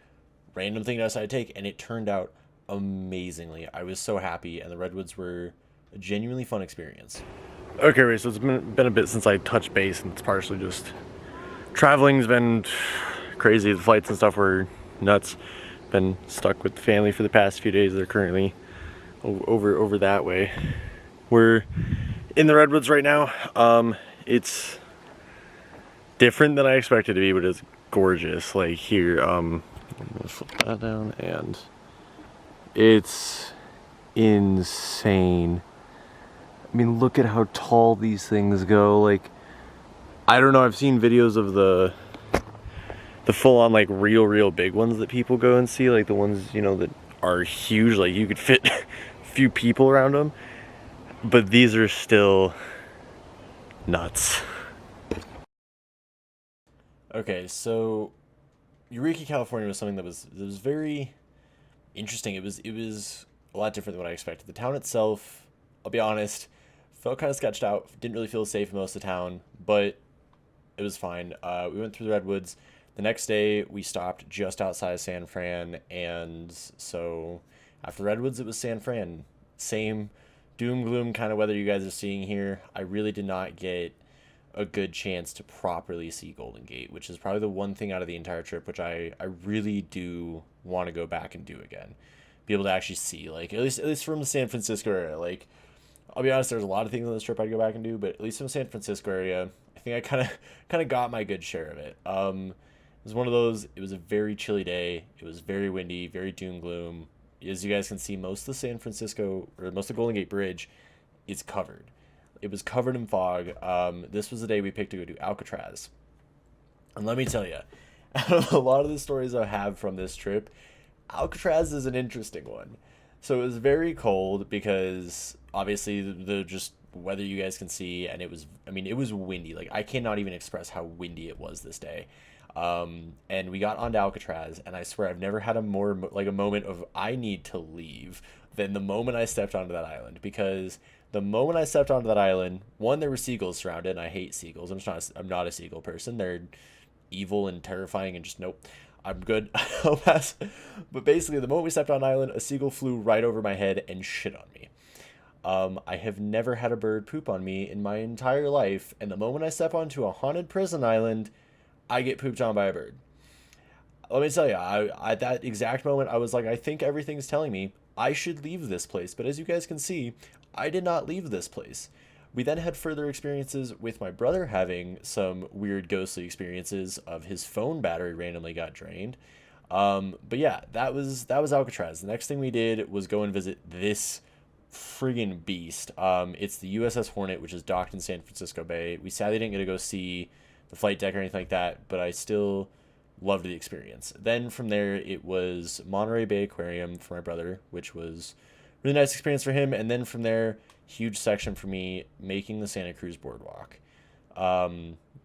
random thing I decided to take, and it turned out amazingly. I was so happy, and the Redwoods were a genuinely fun experience. Okay, Ray, so it's been a bit since I touched base, and it's partially just traveling's been crazy. The flights and stuff were nuts. Been stuck with the family for the past few days. They're currently over that way. We're in the Redwoods right now. It's different than I expected to be, but it's gorgeous. Like here, I'm gonna flip that down, and it's insane. I mean, look at how tall these things go. Like, I don't know, I've seen videos of the full-on, like, real big ones that people go and see, like the ones, you know, that are huge, like you could fit a few people around them, but these are still nuts. Okay, so Eureka, California was something that was very interesting. It was a lot different than what I expected. The town itself, I'll be honest, felt kind of sketched out. Didn't really feel safe in most of the town, but it was fine. We went through the Redwoods. The next day, we stopped just outside of San Fran, and so after the Redwoods, it was San Fran. Same doom gloom kind of weather you guys are seeing here. I really did not get a good chance to properly see Golden Gate, which is probably the one thing out of the entire trip which I really do want to go back and do again. Be able to actually see, like, at least from the San Francisco area. Like, I'll be honest, there's a lot of things on this trip I'd go back and do, but at least from the San Francisco area, I think I kind of got my good share of it. It was one of those, it was a very chilly day. It was very windy, very doom gloom. As you guys can see, most of the San Francisco, or most of the Golden Gate Bridge is covered. It was covered in fog. This was the day we picked to go to Alcatraz. And let me tell you, out of a lot of the stories I have from this trip, Alcatraz is an interesting one. So it was very cold because obviously the just weather you guys can see, and it was windy. Like, I cannot even express how windy it was this day. And we got onto Alcatraz, and I swear I've never had a moment of I need to leave than the moment I stepped onto that island. Because the moment I stepped onto that island, one, there were seagulls surrounded, and I hate seagulls. I'm not a seagull person. They're evil and terrifying, and just nope. I'm good. I'll pass. But basically, the moment we stepped on an island, a seagull flew right over my head and shit on me. I have never had a bird poop on me in my entire life, and the moment I step onto a haunted prison island, I get pooped on by a bird. Let me tell you, at that exact moment, I was like, I think everything's telling me I should leave this place. But as you guys can see, I did not leave this place. We then had further experiences with my brother having some weird ghostly experiences of his phone battery randomly got drained. But yeah, that was Alcatraz. The next thing we did was go and visit this friggin' beast. It's the USS Hornet, which is docked in San Francisco Bay. We sadly didn't get to go see the flight deck or anything like that, but I still loved the experience. Then from there, it was Monterey Bay Aquarium for my brother, which was a really nice experience for him. And then from there, huge section for me, making the Santa Cruz Boardwalk.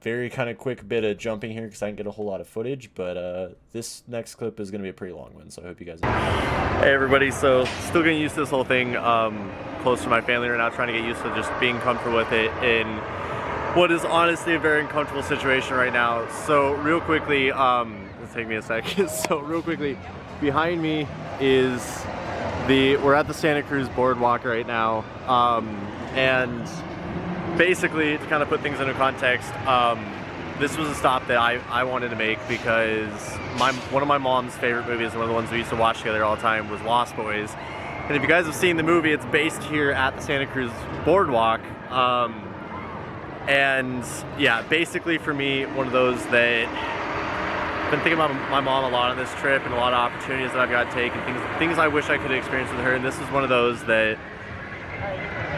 Very kind of quick bit of jumping here because I didn't get a whole lot of footage, but this next clip is going to be a pretty long one, so I hope you guys enjoy. Hey everybody, so still getting used to this whole thing. Close to my family right now, trying to get used to just being comfortable with it in what is honestly a very uncomfortable situation right now. So real quickly, it'll take me a second. So real quickly, behind me is we're at the Santa Cruz Boardwalk right now, and basically to kind of put things into context, this was a stop that I wanted to make because one of my mom's favorite movies, one of the ones we used to watch together all the time, was Lost Boys. And if you guys have seen the movie, it's based here at the Santa Cruz Boardwalk. And yeah, basically for me, one of those that I've been thinking about my mom a lot on this trip, and a lot of opportunities that I've got to take, and things I wish I could experience with her. And this is one of those that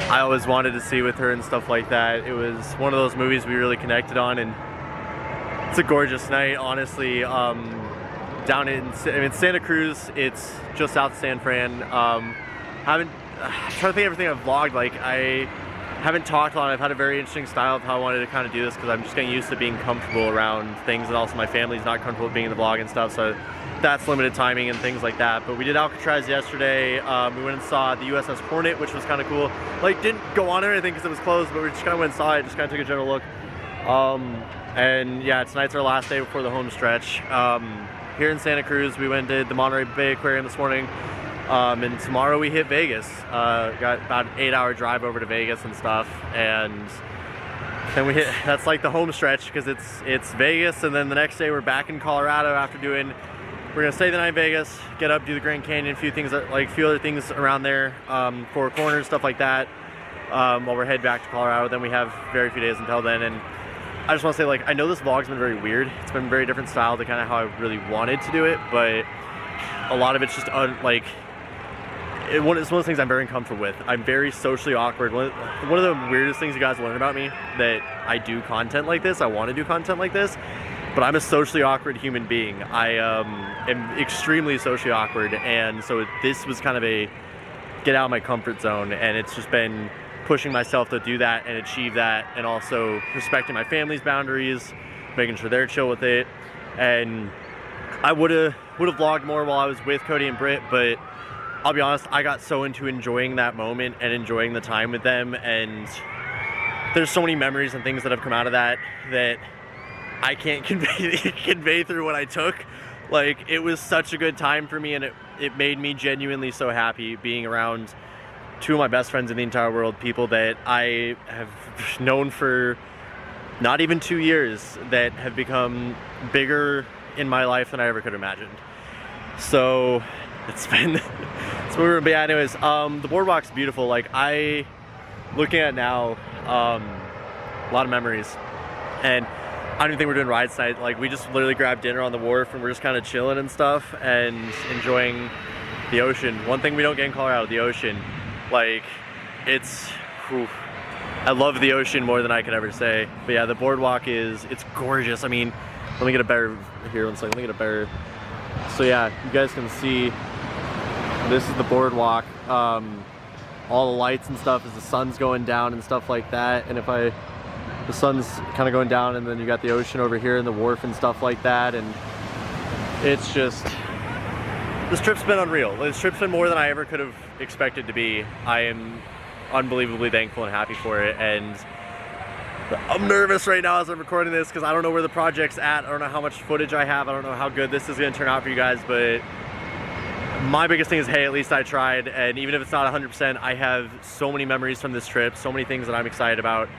I always wanted to see with her and stuff like that. It was one of those movies we really connected on, and it's a gorgeous night, honestly. Down in Santa Cruz, it's just south of San Fran. I'm trying to think of everything I've vlogged. Like, I haven't talked a lot. I've had a very interesting style of how I wanted to kind of do this, because I'm just getting used to being comfortable around things, and also my family's not comfortable being in the vlog and stuff, so that's limited timing and things like that. But we did Alcatraz yesterday. We went and saw the USS Hornet, which was kind of cool. Like, didn't go on or anything because it was closed, but we just kind of went and saw it, just kind of took a general look. And yeah, tonight's our last day before the home stretch. Here in Santa Cruz, we went and did the Monterey Bay Aquarium this morning. And tomorrow we hit Vegas. Got about an 8-hour drive over to Vegas and stuff, and then we hit, that's like the home stretch, because it's Vegas, and then the next day we're back in Colorado after doing, we're gonna stay the night in Vegas, get up, do the Grand Canyon, a few other things around there, Four Corners, stuff like that, while we're heading back to Colorado. Then we have very few days until then, and I just want to say, like, I know this vlog's been very weird. It's been a very different style to kind of how I really wanted to do it, but a lot of it's just it's one of those things I'm very uncomfortable with. I'm very socially awkward. One of the weirdest things you guys learn about me, that I do content like this, I want to do content like this, but I'm a socially awkward human being. I am extremely socially awkward, and so this was kind of a get out of my comfort zone, and it's just been pushing myself to do that and achieve that, and also respecting my family's boundaries, making sure they're chill with it. And I would have vlogged more while I was with Cody and Britt, but I'll be honest, I got so into enjoying that moment and enjoying the time with them, and there's so many memories and things that have come out of that I can't convey through what I took. Like, it was such a good time for me, and it made me genuinely so happy being around two of my best friends in the entire world, people that I have known for not even 2 years, that have become bigger in my life than I ever could have imagined. So it's been but yeah, anyways, the boardwalk's beautiful. Like, looking at it now, a lot of memories, and I don't even think we're doing rides tonight. Like, we just literally grabbed dinner on the wharf, and we're just kind of chilling and stuff and enjoying the ocean. One thing we don't get in Colorado, the ocean. Like, I love the ocean more than I could ever say. But yeah, the boardwalk it's gorgeous. I mean, let me get a better, here one second, let me get a better. So yeah, you guys can see, this is the boardwalk. All the lights and stuff as the sun's going down and stuff like that. And the sun's kind of going down, and then you got the ocean over here and the wharf and stuff like that. And it's just, this trip's been unreal. This trip's been more than I ever could have expected to be. I am unbelievably thankful and happy for it, and I'm nervous right now as I'm recording this, because I don't know where the project's at. I don't know how much footage I have. I don't know how good this is going to turn out for you guys, but my biggest thing is, hey, at least I tried. And even if it's not 100%, I have so many memories from this trip, so many things that I'm excited about,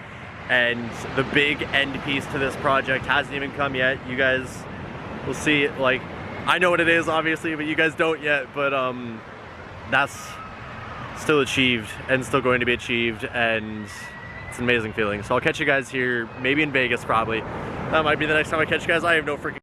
and the big end piece to this project hasn't even come yet. You guys will see it. Like, I know what it is, obviously, but you guys don't yet. But that's still achieved and still going to be achieved, and it's an amazing feeling. So I'll catch you guys here, maybe in Vegas, probably. That might be the next time I catch you guys. I have no freaking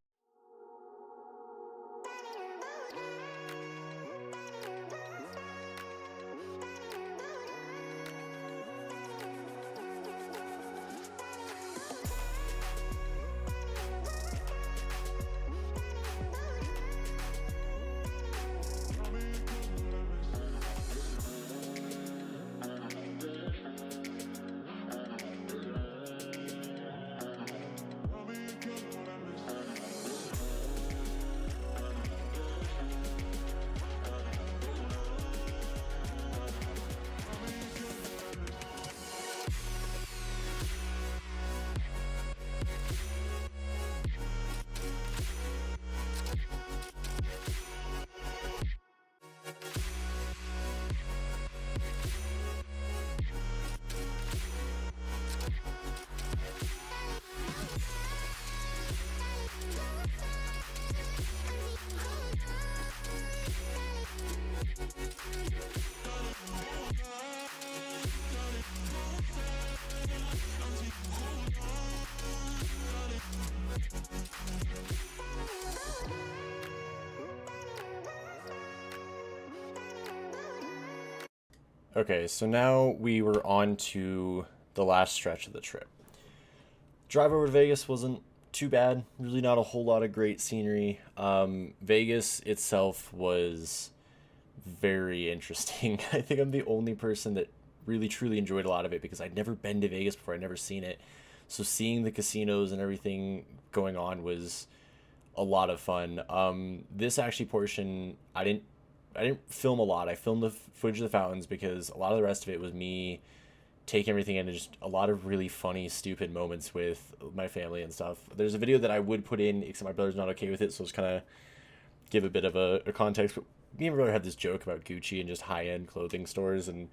Okay, so now we were on to the last stretch of the trip. Drive over to Vegas wasn't too bad. Really, not a whole lot of great scenery. Vegas itself was very interesting. I think I'm the only person that really truly enjoyed a lot of it because I'd never been to Vegas before. I'd never seen it. So seeing the casinos and everything going on was a lot of fun. This actually portion I didn't film a lot. I filmed the footage of the fountains because a lot of the rest of it was me taking everything in and just a lot of really funny, stupid moments with my family and stuff. There's a video that I would put in, except my brother's not okay with it, so it's kind of give a bit of a context. But me and my brother had this joke about Gucci and just high end clothing stores, and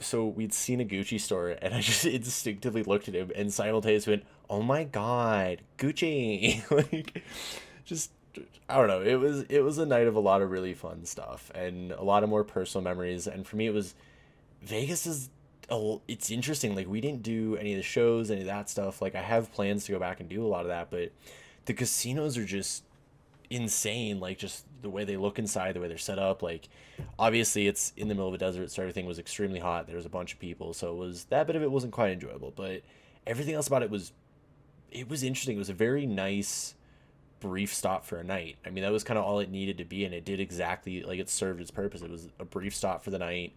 so we'd seen a Gucci store, and I just instinctively looked at him and simultaneously went, "Oh my god, Gucci!" like, just I don't know. It was a night of a lot of really fun stuff and a lot of more personal memories. And for me, it was Vegas is it's interesting. Like we didn't do any of the shows, any of that stuff. Like I have plans to go back and do a lot of that, but the casinos are just insane. Like just the way they look inside, the way they're set up. Like obviously it's in the middle of a desert, so everything was extremely hot. There was a bunch of people, so it was that bit of it wasn't quite enjoyable, but everything else about it was interesting. It was a very nice brief stop for a night. I mean, that was kind of all it needed to be, and it did exactly like it served its purpose. It was a brief stop for the night,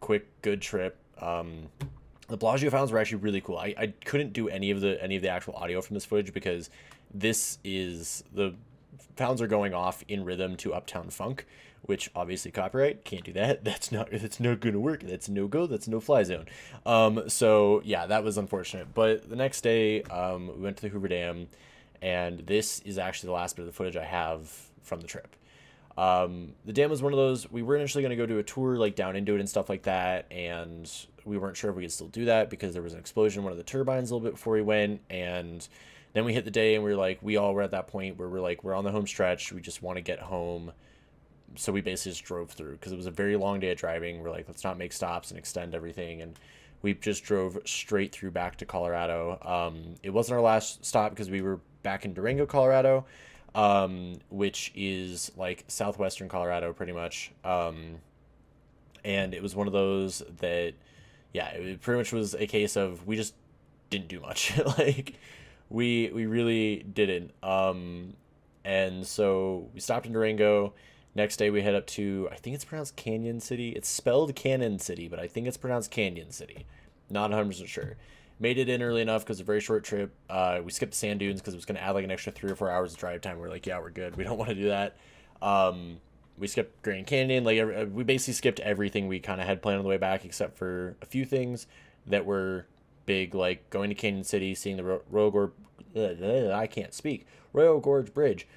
quick, good trip. The Bellagio fountains were actually really cool. I couldn't do any of the actual audio from this footage because this is the fountains are going off in rhythm to Uptown Funk, which obviously copyright can't do that. That's not gonna work. That's no go. That's no fly zone. So yeah, that was unfortunate. But the next day, we went to the Hoover Dam, and this is actually the last bit of the footage I have from the trip. The dam was one of those, we were initially going to go do a tour like down into it and stuff like that, and we weren't sure if we could still do that because there was an explosion in one of the turbines a little bit before we went. And then we hit the day and we were like, we all were at that point where we're like, we're on the home stretch, we just want to get home. So we basically just drove through because it was a very long day of driving. We're like, let's not make stops and extend everything. And we just drove straight through back to Colorado. It wasn't our last stop because we were back in Durango, Colorado, which is like southwestern Colorado pretty much. And it was one of those that, yeah, it pretty much was a case of we just didn't do much. like we really didn't. And so we stopped in Durango. Next day we head up to, I think it's pronounced Canyon City. It's spelled Cannon City, but I think it's pronounced Canyon City. Not 100% sure. Made it in early enough because it's a very short trip. We skipped the sand dunes because it was going to add like an extra 3 or 4 hours of drive time. We're like, yeah, we're good. We don't want to do that. We skipped Grand Canyon. Like we basically skipped everything we kind of had planned on the way back, except for a few things that were big, like going to Canyon City, seeing the Royal Gorge. I can't speak. Royal Gorge Bridge,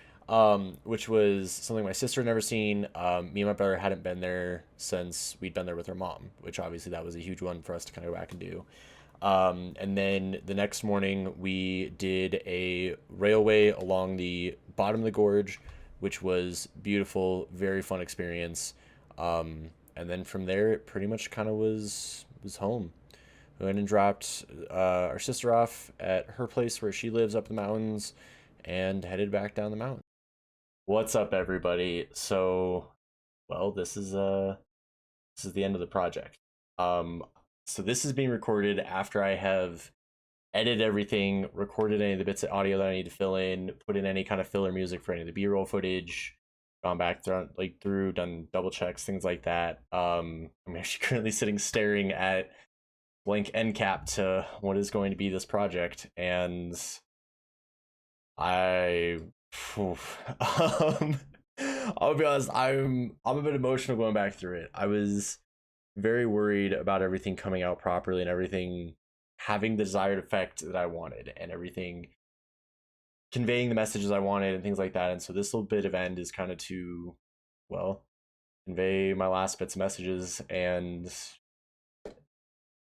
which was something my sister had never seen. Me and my brother hadn't been there since we'd been there with her mom, which obviously that was a huge one for us to kind of go back and do. And then the next morning we did a railway along the bottom of the gorge, which was beautiful, very fun experience. And then from there it pretty much kind of was home. We went and dropped our sister off at her place where she lives up in the mountains and headed back down the mountain. What's up, everybody? So, well, this is the end of the project. Um, so this is being recorded after I have edited everything, recorded any of the bits of audio that I need to fill in, put in any kind of filler music for any of the B-roll footage, gone back through, done double checks, things like that. I'm actually currently sitting staring at blank end cap to what is going to be this project, and I I'll be honest, I'm a bit emotional going back through it. I was very worried about everything coming out properly and everything having the desired effect that I wanted and everything conveying the messages I wanted and things like that. And so this little bit of end is kind of to, well, convey my last bits of messages and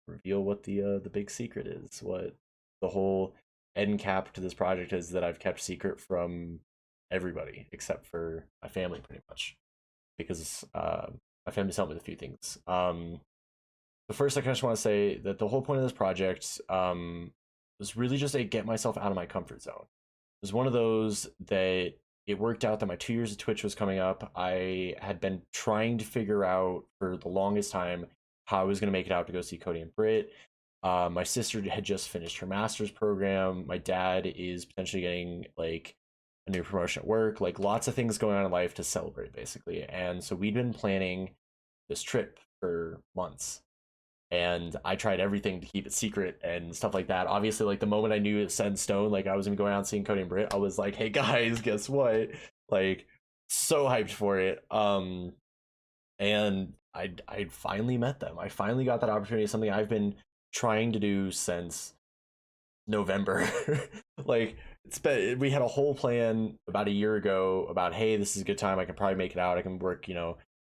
reveal what the big secret is, what the whole end cap to this project is that I've kept secret from everybody except for my family, pretty much, because my family's helped me with a few things. But first, I kind of just want to say that the whole point of this project was really just to get myself out of my comfort zone. It was one of those that it worked out that my 2 years of Twitch was coming up. I had been trying to figure out for the longest time how I was going to make it out to go see Cody and Britt. My sister had just finished her master's program. My dad is potentially getting like a new promotion at work, like lots of things going on in life to celebrate basically. And so we'd been planning this trip for months. And I tried everything to keep it secret and stuff like that. Obviously, like the moment I knew it set in stone, like I was gonna be going out and seeing Cody and Britt, I was like, "Hey guys, guess what?" Like, so hyped for it. And I finally met them. I finally got that opportunity. Something I've been trying to do since November. Like it's been, we had a whole plan about a year ago about, hey, this is a good time. I can probably make it out. I can work,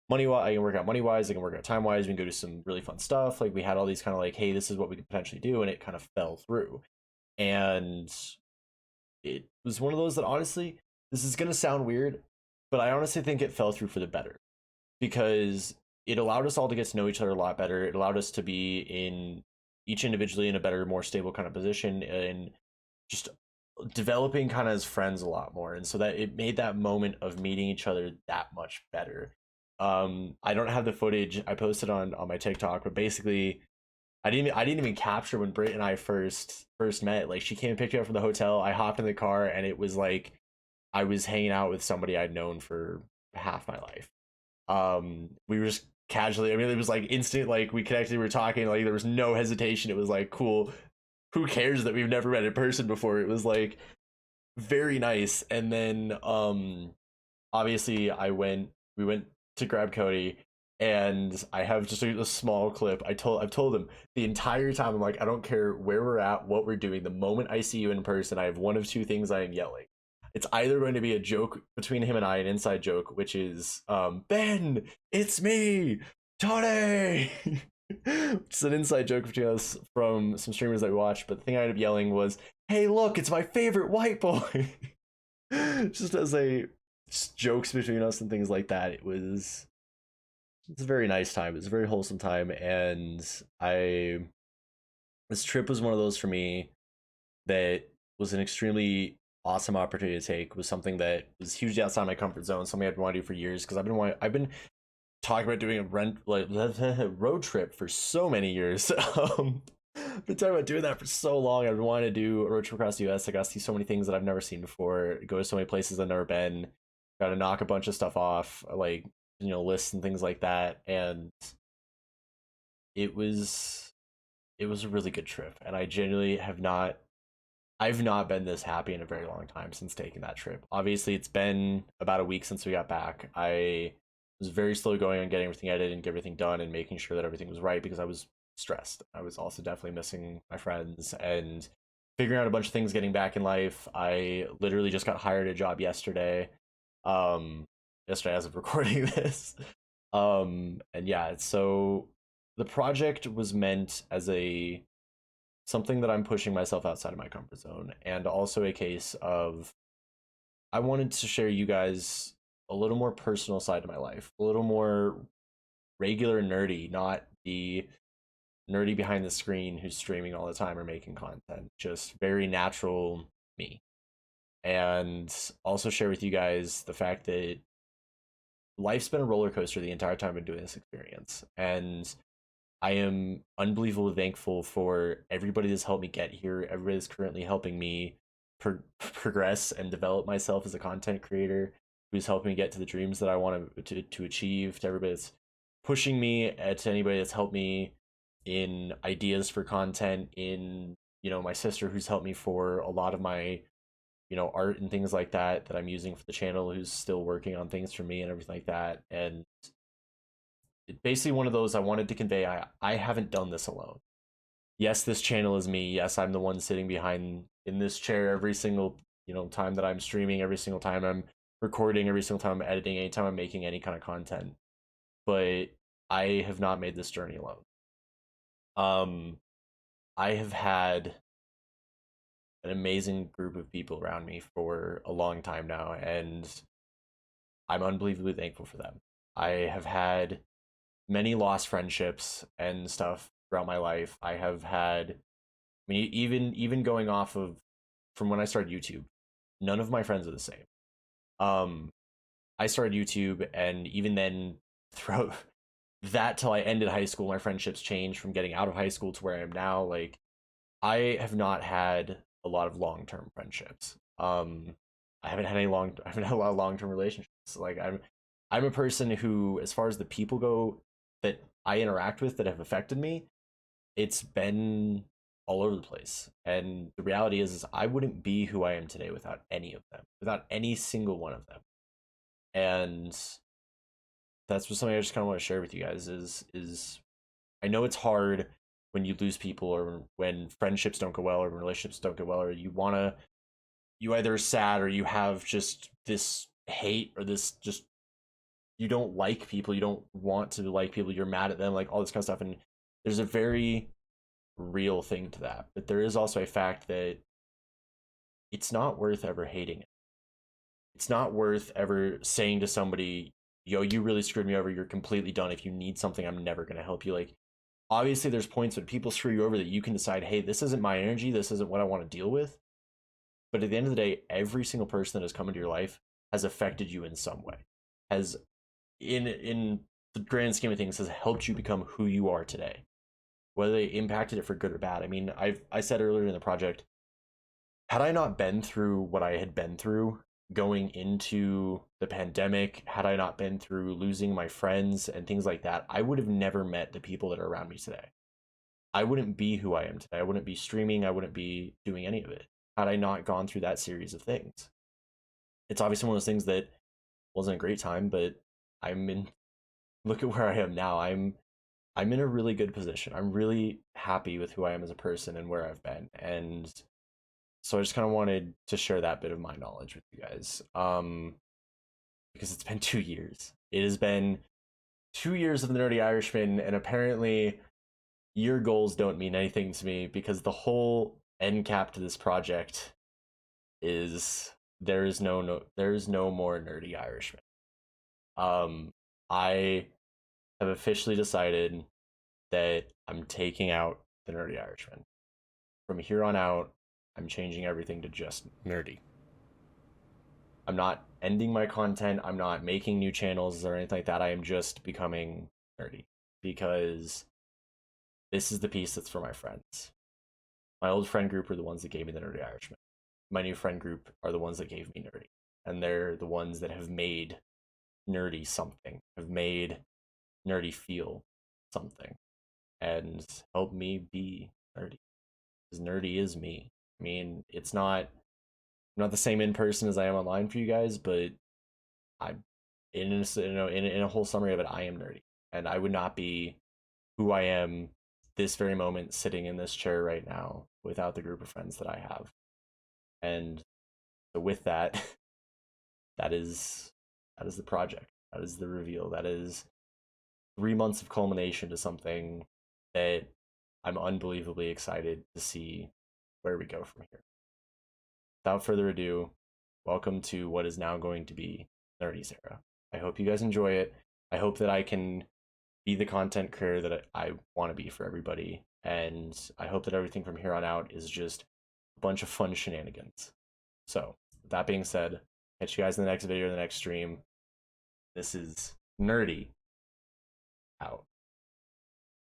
money wise. I can work out money wise. I can work out time wise. We can go do some really fun stuff. Like we had all these kind of like, hey, this is what we could potentially do, and it kind of fell through. And it was one of those that honestly, this is gonna sound weird, but I honestly think it fell through for the better because it allowed us all to get to know each other a lot better. It allowed us to be in each individually in a better, more stable kind of position and just developing kind of as friends a lot more. And so that it made that moment of meeting each other that much better. I don't have the footage I posted on my TikTok, but basically I didn't even capture when Britt and I first met. Like she came and picked me up from the hotel. I hopped in the car and it was like I was hanging out with somebody I'd known for half my life. We were just casually, I mean, it was like instant, like we connected, we were talking, like there was no hesitation. It was like, cool, who cares that we've never met in person before? It was like very nice. And then obviously we went to grab Cody, and I have just a small clip. I've told him the entire time, I'm like, I don't care where we're at, what we're doing, the moment I see you in person, I have one of two things I am yelling. It's either going to be a joke between him and I, an inside joke, which is Ben, it's me, Tony. It's an inside joke between us from some streamers that we watched, but the thing I ended up yelling was, hey look, it's my favorite white boy. Just as a just jokes between us and things like that. It's a very nice time. It's a very wholesome time, and I this trip was one of those for me that was an extremely awesome opportunity to take. Was something that was hugely outside my comfort zone, something I've been wanting to do for years because I've been talking about doing a road trip for so many years. I've been talking about doing that for so long. I've been wanting to do a road trip across the US. I got to see so many things that I've never seen before, go to so many places I've never been, got to knock a bunch of stuff off, like, lists and things like that. And it was a really good trip. And I genuinely I've not been this happy in a very long time since taking that trip. Obviously, it's been about a week since we got back. I was very slow going on getting everything edited and get everything done and making sure that everything was right because I was stressed. I was also definitely missing my friends and figuring out a bunch of things getting back in life. I literally just got hired a job yesterday. Yesterday as of recording this. And yeah, so the project was meant as a something that I'm pushing myself outside of my comfort zone, and also a case of I wanted to share you guys a little more personal side of my life, a little more regular nerdy, not the nerdy behind the screen who's streaming all the time or making content, just very natural me. And also share with you guys the fact that life's been a roller coaster the entire time I've been doing this experience. And I am unbelievably thankful for everybody that's helped me get here, everybody that's currently helping me progress and develop myself as a content creator, who's helping me get to the dreams that I want to achieve, to everybody that's pushing me, to anybody that's helped me in ideas for content, in my sister who's helped me for a lot of my art and things like that I'm using for the channel, who's still working on things for me and everything like that. And basically one of those I wanted to convey, I haven't done this alone. Yes, this channel is me. Yes, I'm the one sitting behind in this chair every single time that I'm streaming, every single time I'm recording, every single time I'm editing, anytime I'm making any kind of content. But I have not made this journey alone. I have had an amazing group of people around me for a long time now, and I'm unbelievably thankful for them. I have had many lost friendships and stuff throughout my life. I have had, I mean, even going off of from when I started YouTube, none of my friends are the same. I started YouTube, and even then, throughout that till I ended high school, my friendships changed from getting out of high school to where I am now. Like, I have not had a lot of long-term friendships. I haven't had a lot of long-term relationships. Like, I'm a person who, as far as the people go that I interact with that have affected me, it's been all over the place. And the reality is I wouldn't be who I am today without any of them, without any single one of them. And that's just something I just kind of want to share with you guys is I know it's hard when you lose people or when friendships don't go well or when relationships don't go well, or you either sad or you have just this hate or this just you don't like people, you don't want to like people, you're mad at them, like all this kind of stuff. And there's a very real thing to that. But there is also a fact that it's not worth ever hating it. It's not worth ever saying to somebody, yo, you really screwed me over, you're completely done. If you need something, I'm never gonna help you. Like, obviously there's points when people screw you over that you can decide, hey, this isn't my energy, this isn't what I want to deal with. But at the end of the day, every single person that has come into your life has affected you in some way, has in the grand scheme of things has helped you become who you are today, whether they impacted it for good or bad. I mean, I said earlier in the project, had I not been through what I had been through going into the pandemic, had I not been through losing my friends and things like that, I would have never met the people that are around me today. I wouldn't be who I am today. I wouldn't be streaming. I wouldn't be doing any of it had I not gone through that series of things. It's obviously one of those things that wasn't a great time, but I'm in, look at where I am now. I'm in a really good position. I'm really happy with who I am as a person and where I've been. And so I just kind of wanted to share that bit of my knowledge with you guys. Because it's been 2 years. It has been 2 years of the Nerdy Irishman, and apparently your goals don't mean anything to me because the whole end cap to this project is there is no more Nerdy Irishman. I have officially decided that I'm taking out the Nerdy Irishman. From here on out, I'm changing everything to just nerdy. I'm not ending my content. I'm not making new channels or anything like that. I am just becoming nerdy because this is the piece that's for my friends. My old friend group are the ones that gave me the Nerdy Irishman. My new friend group are the ones that gave me nerdy. And they're the ones that have made nerdy something, have made nerdy feel something, and help me be nerdy. Because nerdy is me. I mean, I'm not the same in person as I am online for you guys, but I'm in a whole summary of it, I am nerdy, and I would not be who I am this very moment, sitting in this chair right now, without the group of friends that I have. And so, with that, that is the project. That is the reveal. That is 3 months of culmination to something that I'm unbelievably excited to see where we go from here. Without further ado, welcome to what is now going to be Nerdy's Era. I hope you guys enjoy it. I hope that I can be the content creator that I want to be for everybody. And I hope that everything from here on out is just a bunch of fun shenanigans. So, with that being said, catch you guys in the next video or the next stream. This is Nerdy out.